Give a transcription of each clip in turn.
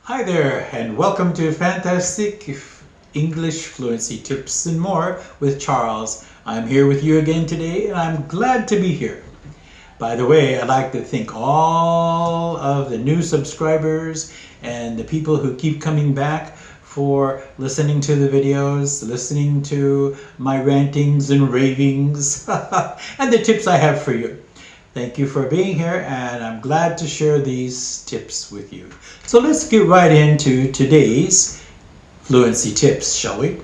Hi there, and welcome to Fantastic English Fluency Tips and More with Charles. I'm here with you again today, and I'm glad to be here. By the way, I'd like to thank all of the new subscribers and the people who keep coming back for listening to the videos, listening to my rantings and ravings, and the tips I have for you. Thank you for being here, and I'm glad to share these tips with you. So let's get right into today's fluency tips, shall we?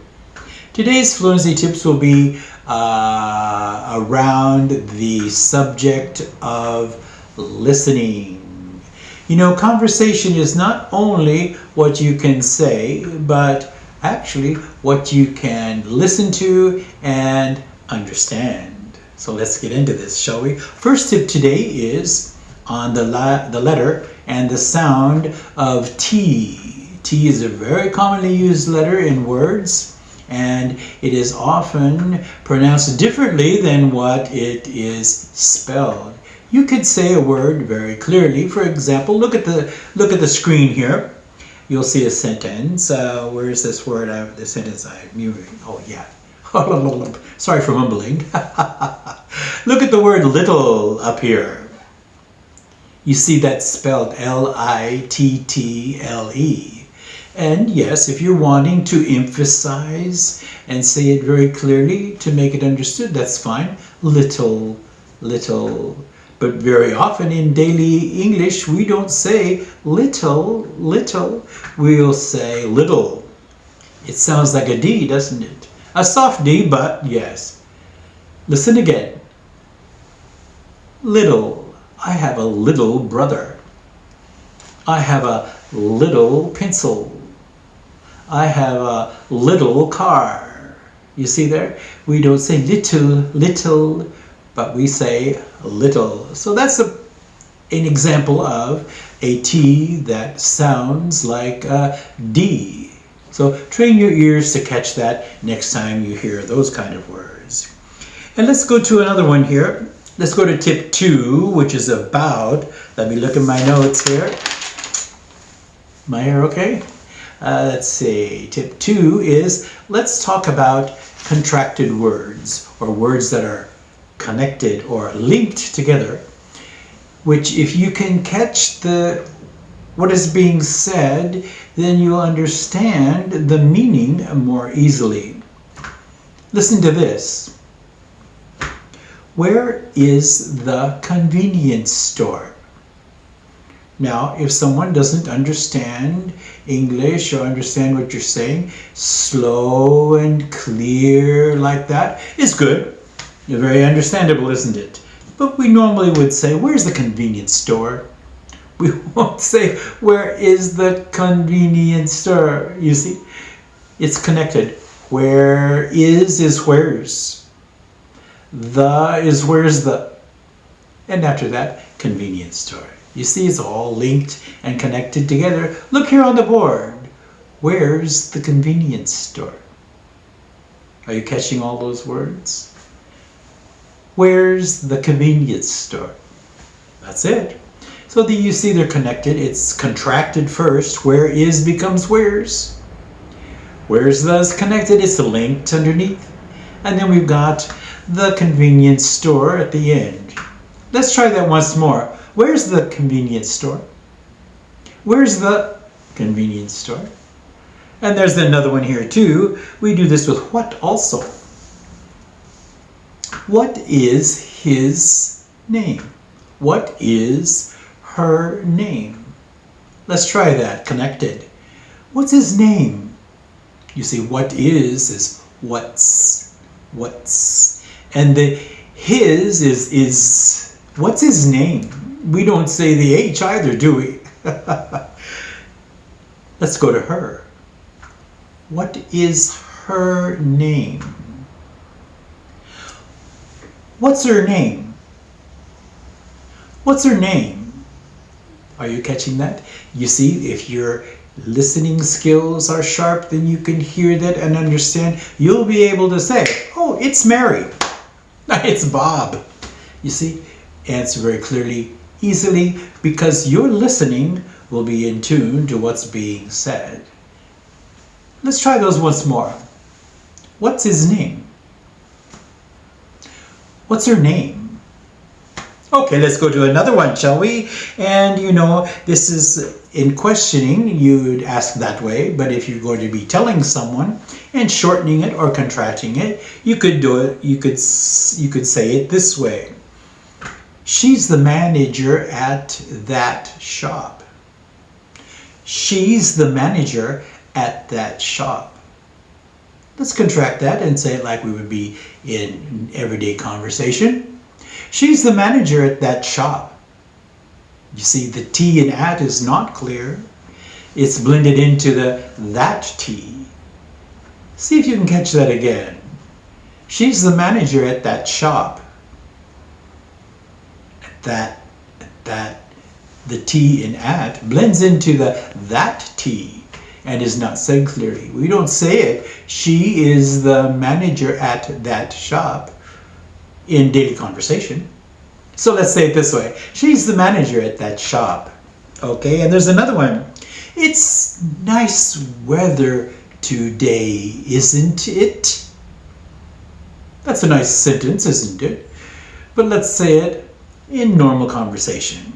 Today's fluency tips will be around the subject of listening. You know, conversation is not only what you can say, but actually what you can listen to and understand. So let's get into this, shall we? First tip today is on the letter and the sound of T. T is a very commonly used letter in words, and it is often pronounced differently than what it is spelled. You could say a word very clearly. For example, look at the screen here. You'll see a sentence. Where is this word? The sentence oh yeah. Sorry for mumbling. Look at the word little up here. You see that spelled L-I-T-T-L-E. And yes, if you're wanting to emphasize and say it very clearly to make it understood, that's fine. Little, little. But very often in daily English, we don't say little, little. We'll say little. It sounds like a D, doesn't it? A soft D, but yes. Listen again. Little. I have a little brother. I have a little pencil. I have a little car. You see there? We don't say little, little, but we say little. So that's an example of a T that sounds like a D. So train your ears to catch that next time you hear those kind of words. And let's go to another one here. Let's go to tip 2, which is about, let me look at my notes here. My hair okay? Let's see, tip 2 is, let's talk about contracted words, or words that are connected or linked together, which if you can catch what is being said, then you'll understand the meaning more easily. Listen to this. Where is the convenience store? Now, if someone doesn't understand English or understand what you're saying, slow and clear like that is good. You're very understandable, isn't it? But we normally would say, where's the convenience store? We won't say, where is the convenience store? You see, it's connected. Where is where's. The is where's the. And after that, convenience store. You see, it's all linked and connected together. Look here on the board. Where's the convenience store? Are you catching all those words? Where's the convenience store? That's it. So you see they're connected. It's contracted first. Where is becomes where's. Where's the is connected. It's linked underneath. And then we've got the convenience store at the end. Let's try that once more. Where's the convenience store? Where's the convenience store? And there's another one here too. We do this with what also. What is his name? What is her name? Let's try that, connected. What's his name? You see, what is what's. And the his is what's his name? We don't say the H either, do we? Let's go to her. What is her name? What's her name? What's her name? Are you catching that? You see, if your listening skills are sharp, then you can hear that and understand. You'll be able to say, oh, it's Mary. It's Bob. You see, answer very clearly, easily, because you're listening will be in tune to what's being said. Let's try those once more. What's his name? What's her name? Okay, let's go to another one, shall we? And you know, this is in questioning, you'd ask that way, but if you're going to be telling someone and shortening it or contracting it, you could do it, you could say it this way. She's the manager at that shop. She's the manager at that shop. Let's contract that and say it like we would be in everyday conversation. She's the manager at that shop. You see, the T in at is not clear. It's blended into the that T. See if you can catch that again. She's the manager at that shop. That the T in at blends into the that T and is not said clearly. We don't say it. She is the manager at that shop in daily conversation. So let's say it this way. She's the manager at that shop. Okay, and there's another one. It's nice weather today, isn't it? That's a nice sentence, isn't it? But let's say it in normal conversation.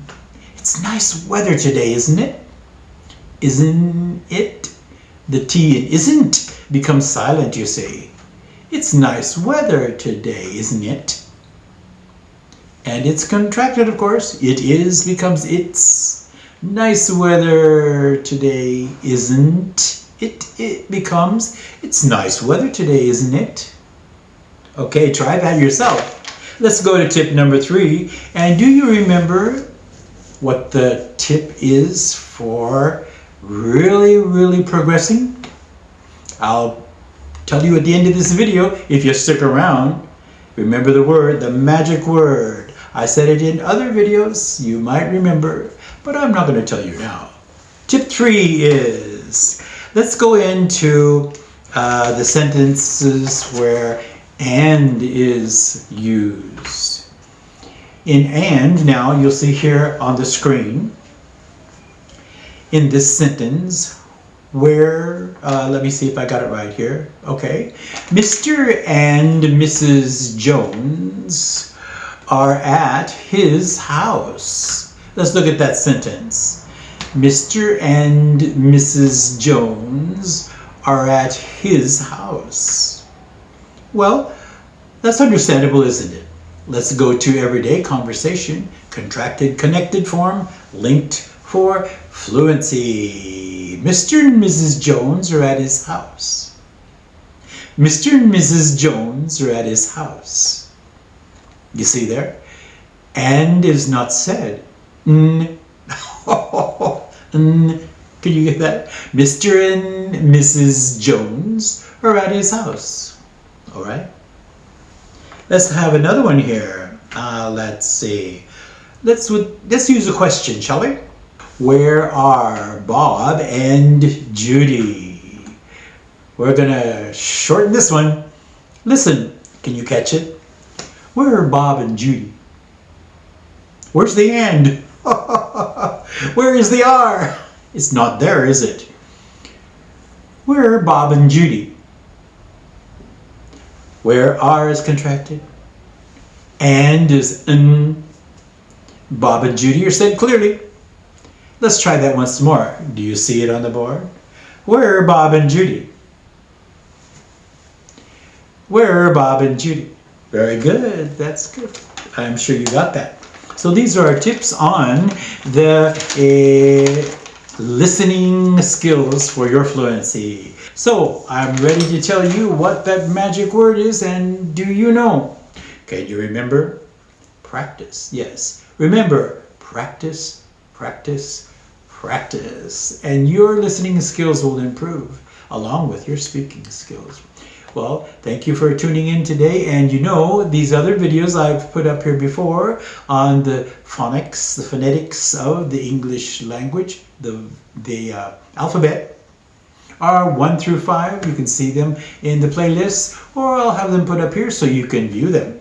It's nice weather today, isn't it? Isn't it? The T in isn't becomes silent, you see. It's nice weather today, isn't it? And it's contracted, of course. It is becomes it's. Nice weather today, isn't it? It becomes it's nice weather today, isn't it? Okay, try that yourself. Let's go to tip number 3. And do you remember what the tip is for really progressing? I'll tell you at the end of this video if you stick around. Remember the word, the magic word. I said it in other videos, you might remember, but I'm not going to tell you now. Tip 3 is, let's go into the sentences where and is used. In and, now you'll see here on the screen, in this sentence, where, let me see if I got it right here. Okay. Mr. and Mrs. Jones are at his house. Let's look at that sentence. Mr. and Mrs. Jones are at his house. Well, that's understandable, isn't it? Let's go to everyday conversation, contracted, connected form, linked for fluency. Mr. and Mrs. Jones are at his house. Mr. and Mrs. Jones are at his house. You see there? And is not said. N. N. Can you get that? Mr. and Mrs. Jones are at his house. All right. Let's have another one here. Let's see. Let's use a question, shall we? Where are Bob and Judy? We're gonna shorten this one. Listen, can you catch it? Where are Bob and Judy? Where's the and? Where is the R? It's not there, is it? Where are Bob and Judy? Where R is contracted and is N. Bob and Judy are said clearly. Let's try that once more. Do you see it on the board? Where are Bob and Judy? Where are Bob and Judy? Very good. That's good. I'm sure you got that. So these are our tips on the listening skills for your fluency. So I'm ready to tell you what that magic word is, and do you know? Can you remember? Practice. Yes. Remember, practice, practice, practice. And your listening skills will improve along with your speaking skills. Well, thank you for tuning in today. And you know, these other videos I've put up here before on the phonics, the phonetics of the English language, the alphabet, are 1 through 5. You can see them in the playlist, or I'll have them put up here so you can view them.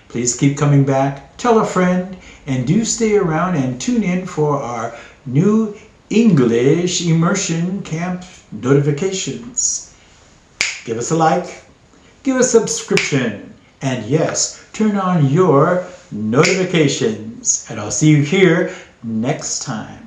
Please keep coming back, tell a friend, and do stay around and tune in for our new English Immersion Camp notifications. Give us a like, give us a subscription, and yes, turn on your notifications. And I'll see you here next time.